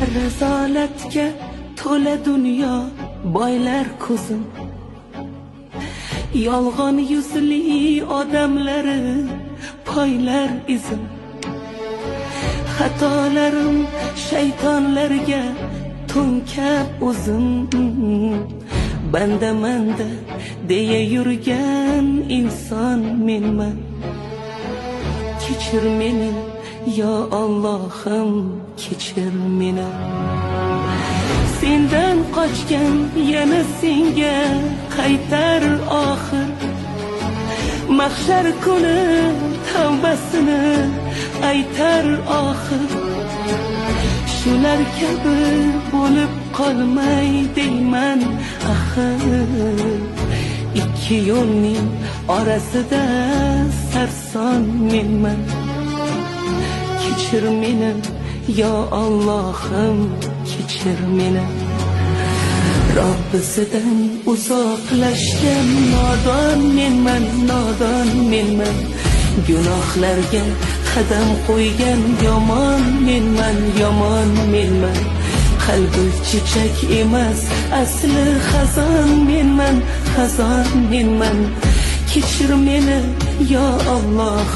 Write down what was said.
rizolatga to'la dunyo boylar ko'zim, yolg'on yuzli odamlari poylar izim. Xatolarim shaytonlarga to'nkab o'zim, banda manda deya yurgan inson menman. Kechir meni yo Allohim, kechir meni. Sendan qochgan yana senga qaytar oxir. Mahshar kuni tavbasini aytar oxir. Shular kabi bo'lib qolmay deyman axir. Ikki yo'lning orasida sarson menman. Kechir meni yo Allohim, kechir meni. Robbisidan uzoqlashgan nodon menman, nodon menman. Gunohlarga qadam qo'ygan yomon menman, yomon menman. Qalbi chechak emas, asli xazon menman, xazon menman. Kechir meni yo Alloh.